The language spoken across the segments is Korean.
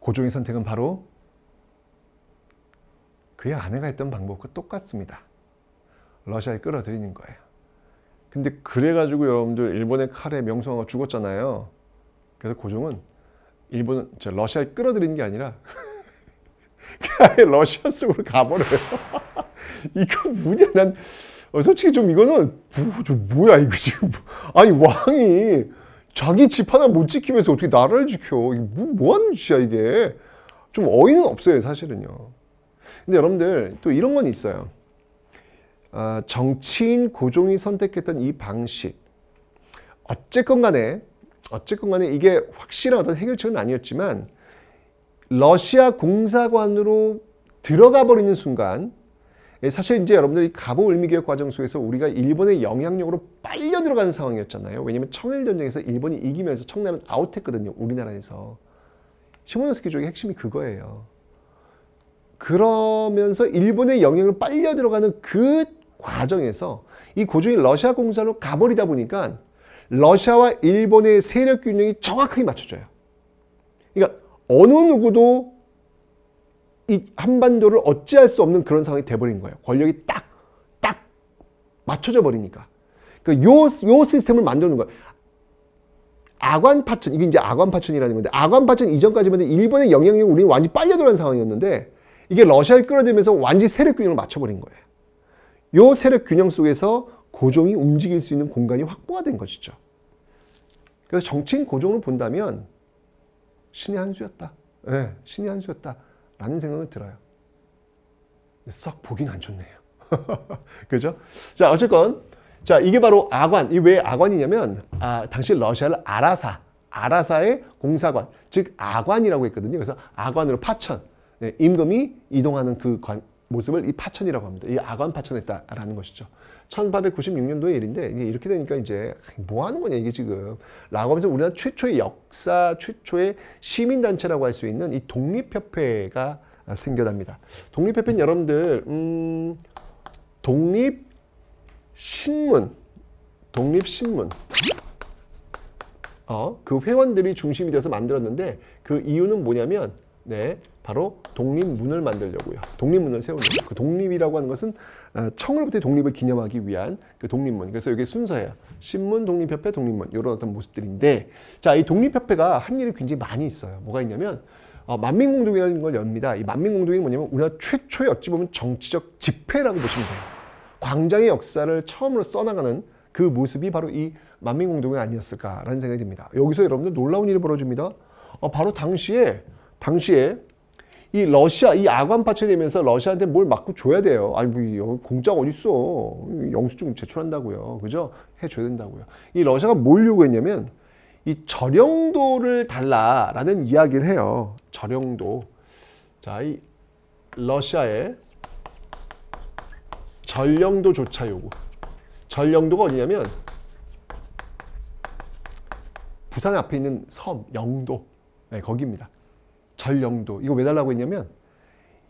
고종의 선택은 바로 그의 아내가 했던 방법과 똑같습니다. 러시아에 끌어들이는 거예요. 근데 그래가지고 여러분들 일본의 칼에 명성황후가 죽었잖아요. 그래서 고종은 러시아에 끌어들이는 게 아니라 아예 러시아 속으로 가버려요. 이거 뭐냐, 난 솔직히 좀 이거는 뭐야 이거 지금. 아니 왕이 자기 집 하나 못 지키면서 어떻게 나라를 지켜. 이게 뭐 하는 짓이야 이게. 좀 어이는 없어요 사실은요. 근데 여러분들 또 이런 건 있어요. 정치인 고종이 선택했던 이 방식, 어쨌건 간에 이게 확실한 어떤 해결책은 아니었지만 러시아 공사관으로 들어가 버리는 순간, 사실 이제 여러분들이 갑오 을미개혁 과정 속에서 우리가 일본의 영향력으로 빨려 들어가는 상황이었잖아요. 왜냐하면 청일전쟁에서 일본이 이기면서 청나라는 아웃했거든요. 우리나라에서. 시모노스키족의 핵심이 그거예요. 그러면서 일본의 영향으로 빨려 들어가는 그 과정에서 이 고종이 러시아 공사로 가버리다 보니까 러시아와 일본의 세력 균형이 정확하게 맞춰져요. 그러니까 어느 누구도 이 한반도를 어찌할 수 없는 그런 상황이 돼버린 거예요. 권력이 딱 맞춰져 버리니까. 그러니까 요 시스템을 만드는 거예요. 아관파천, 이게 이제 아관파천이라는 건데, 아관파천 이전까지만 해도 일본의 영향력이 우리는 완전히 빨려 들어간 상황이었는데, 이게 러시아를 끌어들이면서 완전히 세력 균형을 맞춰버린 거예요. 요 세력 균형 속에서 고종이 움직일 수 있는 공간이 확보가 된 것이죠. 그래서 정치인 고종으로 본다면 신의 한 수였다. 네, 신의 한 수였다. 라는 생각은 들어요. 썩 보긴 안 좋네요. 그죠? 자, 어쨌건. 자, 이게 바로 아관. 이 왜 아관이냐면, 당시 러시아를 아라사의 공사관, 즉 아관이라고 했거든요. 그래서 아관으로 파천, 임금이 이동하는 그 모습을 이 파천이라고 합니다. 이 아관 파천했다라는 것이죠. 1896년도의 일인데, 이게 이렇게 되니까 이제 뭐 하는 거냐 이게 지금. 라고 하면서 우리나라 최초의 역사, 최초의 시민단체라고 할 수 있는 이 독립협회가 생겨납니다. 독립협회는 여러분들 독립신문 그 회원들이 중심이 돼서 만들었는데, 그 이유는 뭐냐면 바로 독립문을 만들려고요. 독립문을 세우려고. 그 독립이라고 하는 것은 청으로부터의 독립을 기념하기 위한 그 독립문. 그래서 이게 순서예요. 신문, 독립협회, 독립문, 이런 어떤 모습들인데, 자, 이 독립협회가 한 일이 굉장히 많이 있어요. 뭐가 있냐면 만민공동회라는 걸 엽니다. 이 만민공동회는 뭐냐면 우리나라 최초의 어찌 보면 정치적 집회라고 보시면 돼요. 광장의 역사를 처음으로 써나가는 그 모습이 바로 이 만민공동회 아니었을까라는 생각이 듭니다. 여기서 여러분들 놀라운 일이 벌어집니다. 바로 당시에 이 러시아, 이 아관 파천되면서 러시아한테 뭘 맞고 줘야 돼요. 아니, 뭐, 공짜가 어딨어. 영수증 제출한다고요. 그죠? 해줘야 된다고요. 이 러시아가 뭘 요구했냐면, 이 전령도를 달라라는 이야기를 해요. 전령도. 자, 이 러시아의 전령도 조차 요구. 전령도가 어디냐면, 부산 앞에 있는 섬, 영도. 네, 거기입니다. 전령도. 이거 왜 달라고 했냐면,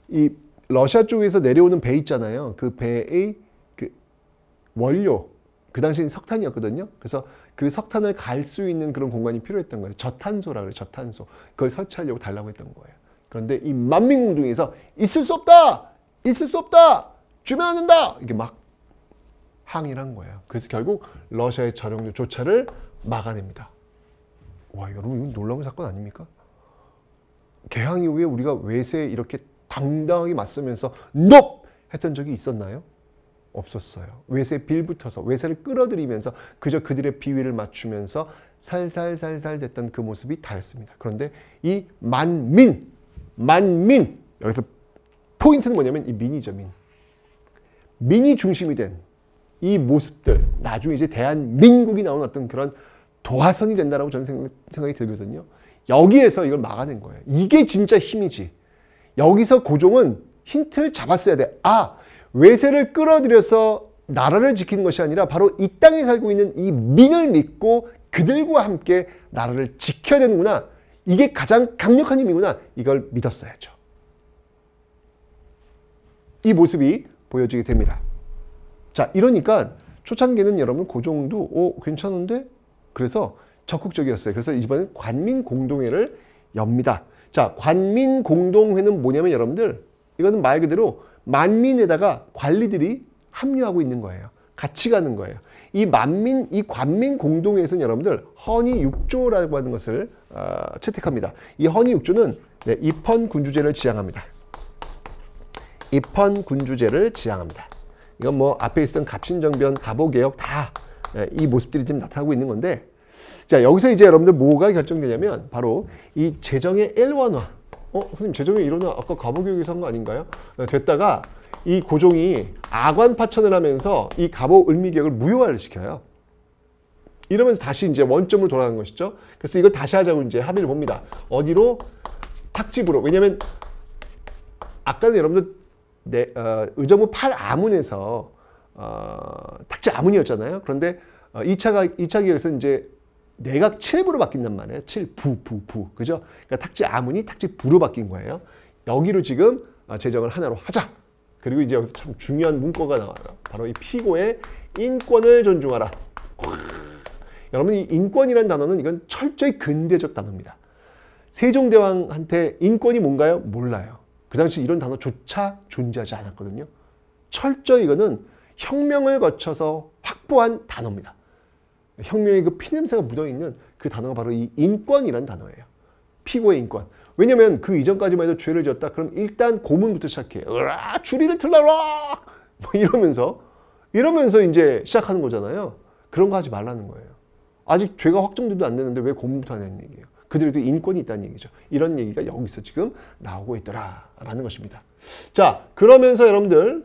이 러시아 쪽에서 내려오는 배 있잖아요. 그 배의 그 원료, 그 당시엔 석탄이었거든요. 그래서 그 석탄을 갈 수 있는 그런 공간이 필요했던 거예요. 저탄소라 그래요. 저탄소. 그걸 설치하려고 달라고 했던 거예요. 그런데 이 만민공동회에서 있을 수 없다! 있을 수 없다! 주면 안 된다! 이게 막 항의를 한 거예요. 그래서 결국 러시아의 전령도 조차를 막아냅니다. 와, 여러분, 이건 놀라운 사건 아닙니까? 개항 이후에 우리가 외세에 이렇게 당당하게 맞서면서 NO! 했던 적이 있었나요? 없었어요. 외세에 빌붙어서 외세를 끌어들이면서 그저 그들의 비위를 맞추면서 살살살살 됐던 그 모습이 다였습니다. 그런데 이 만민 여기서 포인트는 뭐냐면 이 민이죠. 민이 중심이 된 이 모습들, 나중에 이제 대한민국이 나오는 어떤 그런 도화선이 된다라고 저는 생각이 들거든요. 여기에서 이걸 막아낸 거예요. 이게 진짜 힘이지. 여기서 고종은 힌트를 잡았어야 돼. 외세를 끌어들여서 나라를 지키는 것이 아니라 바로 이 땅에 살고 있는 이 민을 믿고 그들과 함께 나라를 지켜야 되는구나. 이게 가장 강력한 힘이구나. 이걸 믿었어야죠. 이 모습이 보여지게 됩니다. 자, 이러니까 초창기는 여러분 고종도 괜찮은데? 그래서 적극적이었어요. 그래서 이번엔 관민공동회를 엽니다. 자, 관민공동회는 뭐냐면 여러분들 이거는 말 그대로 만민에다가 관리들이 합류하고 있는 거예요. 같이 가는 거예요. 이 관민공동회에서는 여러분들 헌의육조라고 하는 것을 채택합니다. 이 헌의육조는 네, 입헌군주제를 지향합니다. 입헌군주제를 지향합니다. 이건 뭐 앞에 있었던 갑신정변, 갑오개혁 다 이 모습들이 지금 나타나고 있는 건데, 자, 여기서 이제 여러분들 뭐가 결정되냐면 바로 이 재정의 일원화. 선생님 재정의 일원화 아까 갑오개혁에서 한 거 아닌가요? 됐다가 이 고종이 아관파천을 하면서 이 갑오을미개혁을 무효화를 시켜요. 이러면서 다시 이제 원점으로 돌아가는 것이죠. 그래서 이걸 다시 하자고 이제 합의를 봅니다. 어디로? 탁집으로. 왜냐면 아까는 여러분들 의정부 8아문에서 탁집 아문이었잖아요. 그런데 2차 기획에서 이제 내각 7부로 바뀐단 말이에요. 7부. 그죠? 그러니까 탁집 아문이 탁집 부로 바뀐 거예요. 여기로 지금 재정을 하나로 하자. 그리고 이제 여기서 참 중요한 문구가 나와요. 바로 이 피고의 인권을 존중하라. 여러분, 이 인권이라는 단어는 이건 철저히 근대적 단어입니다. 세종대왕한테 인권이 뭔가요? 몰라요. 그 당시 이런 단어조차 존재하지 않았거든요. 철저히 이거는 혁명을 거쳐서 확보한 단어입니다. 혁명의 그 피냄새가 묻어있는 그 단어가 바로 이 인권이라는 단어예요. 피고의 인권. 왜냐면 그 이전까지만 해도 죄를 지었다. 그럼 일단 고문부터 시작해요. 으아, 주리를 틀라라! 뭐 이러면서 이제 시작하는 거잖아요. 그런 거 하지 말라는 거예요. 아직 죄가 확정돼도 안 되는데 왜 고문부터 하냐는 얘기예요. 그들에도 인권이 있다는 얘기죠. 이런 얘기가 여기서 지금 나오고 있더라라는 것입니다. 자, 그러면서 여러분들,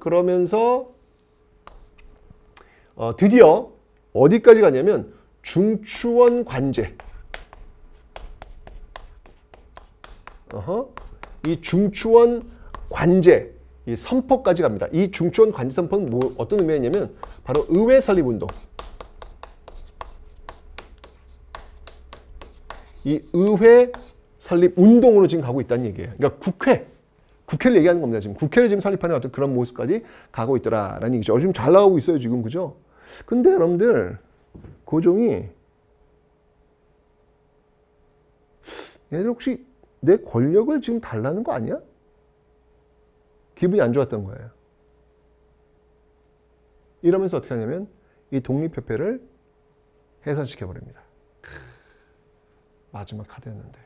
드디어 어디까지 가냐면 중추원 관제. 이 중추원 관제, 이 선포까지 갑니다. 이 중추원 관제 선포는 어떤 의미가 있냐면 바로 의회 설립 운동. 이 의회 설립 운동으로 지금 가고 있다는 얘기예요. 그러니까 국회를 얘기하는 겁니다. 지금 국회를 지금 설립하는 어떤 그런 모습까지 가고 있더라라는 얘기죠. 지금 잘 나가고 있어요, 지금. 그죠? 근데 여러분들, 고종이 얘들 혹시 내 권력을 지금 달라는 거 아니야? 기분이 안 좋았던 거예요. 이러면서 어떻게 하냐면 이 독립협회를 해산시켜버립니다. 마지막 카드였는데.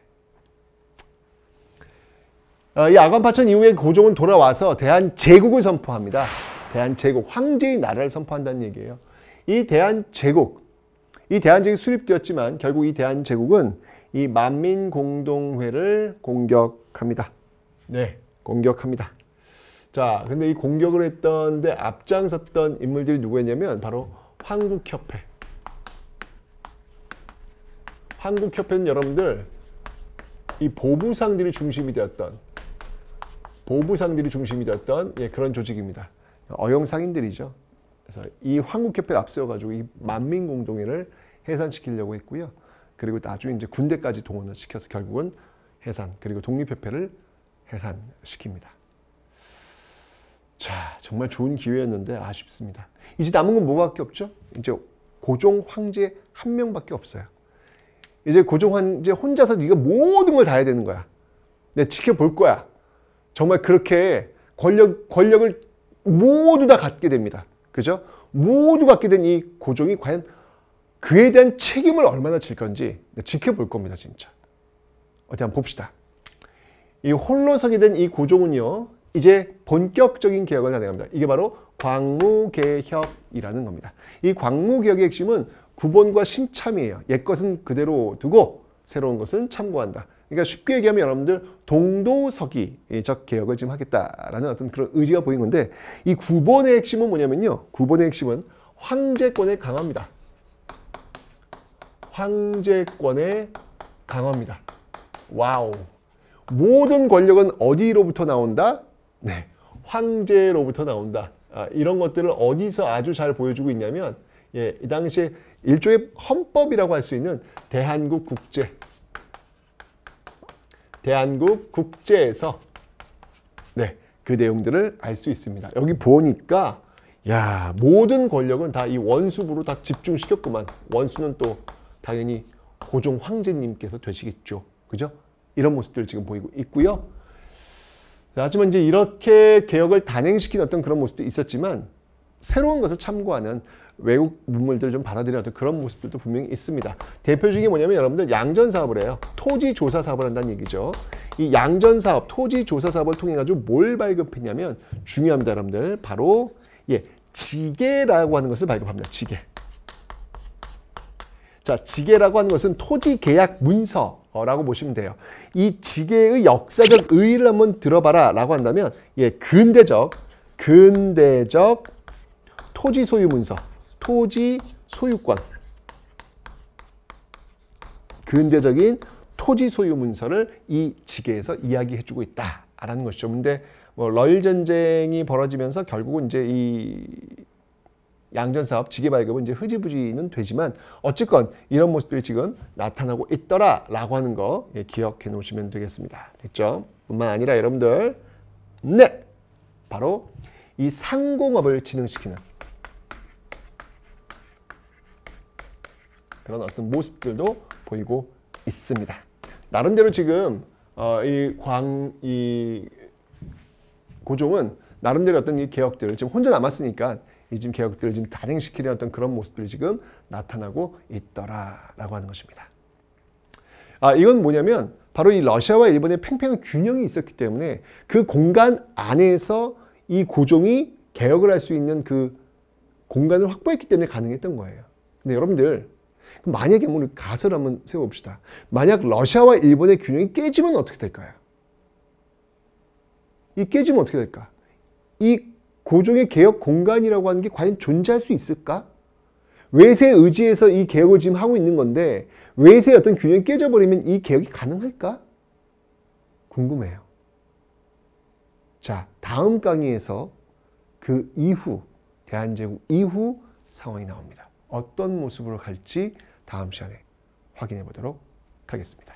이 아관파천 이후에 고종은 돌아와서 대한제국을 선포합니다. 대한제국, 황제의 나라를 선포한다는 얘기예요. 이 대한제국이 수립되었지만 결국 이 대한제국은 이 만민공동회를 공격합니다. 네, 공격합니다. 자, 근데 이 공격을 했던데 앞장섰던 인물들이 누구였냐면 바로 황국협회. 한국협회는 여러분들 이 보부상들이 중심이 되었던 그런 조직입니다. 어영상인들이죠. 그래서 이 한국협회를 앞세워가지고 이 만민공동회를 해산시키려고 했고요. 그리고 나중에 이제 군대까지 동원을 시켜서 결국은 해산, 그리고 독립협회를 해산시킵니다. 자, 정말 좋은 기회였는데 아쉽습니다. 이제 남은 건 뭐밖에 없죠? 이제 고종 황제 한 명밖에 없어요. 이제 고종 황제 혼자서 네가 모든 걸 다 해야 되는 거야. 내가 지켜볼 거야. 정말 그렇게 권력을 모두 다 갖게 됩니다. 그죠? 모두 갖게 된 이 고종이 과연 그에 대한 책임을 얼마나 질 건지 지켜볼 겁니다, 진짜. 어디 한번 봅시다. 이 홀로 서게 된 이 고종은요, 이제 본격적인 개혁을 나갑니다. 이게 바로 광무개혁이라는 겁니다. 이 광무개혁의 핵심은 구본과 신참이에요. 옛것은 그대로 두고 새로운 것은 참고한다. 그러니까 쉽게 얘기하면 여러분들 동도서기적 개혁을 지금 하겠다라는 어떤 그런 의지가 보인 건데, 이 구본의 핵심은 뭐냐면요. 구본의 핵심은 황제권의 강화입니다. 황제권의 강화입니다. 와우. 모든 권력은 어디로부터 나온다? 네, 황제로부터 나온다. 이런 것들을 어디서 아주 잘 보여주고 있냐면, 이 당시에 일종의 헌법이라고 할 수 있는 대한국 국제에서 네, 그 내용들을 알 수 있습니다. 여기 보니까 야, 모든 권력은 다 이 원수부로 다 집중시켰구만. 원수는 또 당연히 고종 황제님께서 되시겠죠. 그죠? 이런 모습들을 지금 보이고 있고요. 하지만 이제 이렇게 개혁을 단행시킨 어떤 그런 모습도 있었지만 새로운 것을 참고하는 외국 문물들을 좀 받아들이는 어떤 그런 모습들도 분명히 있습니다. 대표적인 게 뭐냐면 여러분들 양전 사업을 해요. 토지 조사 사업을 한다는 얘기죠. 이 양전 사업, 토지 조사 사업을 통해 가지고 뭘 발급했냐면 중요합니다, 여러분들. 바로 지계라고 하는 것을 발급합니다. 지계. 자, 지계라고 하는 것은 토지 계약 문서라고 보시면 돼요. 이 지계의 역사적 의의를 한번 들어봐라라고 한다면 근대적 토지 소유 문서, 토지 소유권, 근대적인 토지 소유 문서를 이 지계에서 이야기해주고 있다라는 것이죠. 근데 뭐 러일 전쟁이 벌어지면서 결국은 이제 이 양전 사업, 지계 발급은 이제 흐지부지는 되지만 어쨌건 이런 모습들이 지금 나타나고 있더라라고 하는 거 기억해 놓으시면 되겠습니다. 됐죠? 뿐만 아니라 여러분들, 바로 이 상공업을 진흥시키는 그런 어떤 모습들도 보이고 있습니다. 나름대로 지금 이 고종은 나름대로 어떤 이 개혁들을 지금 혼자 남았으니까 이 지금 개혁들을 지금 단행시키려는 어떤 그런 모습들이 지금 나타나고 있더라라고 하는 것입니다. 이건 뭐냐면 바로 이 러시아와 일본의 팽팽한 균형이 있었기 때문에 그 공간 안에서 이 고종이 개혁을 할 수 있는 그 공간을 확보했기 때문에 가능했던 거예요. 근데 여러분들, 만약에 우리 가설을 한번 세워봅시다. 만약 러시아와 일본의 균형이 깨지면 어떻게 될까요? 이 깨지면 어떻게 될까? 이 고종의 개혁 공간이라고 하는 게 과연 존재할 수 있을까? 외세에 의지해서 이 개혁을 지금 하고 있는 건데 외세의 어떤 균형이 깨져버리면 이 개혁이 가능할까? 궁금해요. 자, 다음 강의에서 그 이후, 대한제국 이후 상황이 나옵니다. 어떤 모습으로 갈지 다음 시간에 확인해 보도록 하겠습니다.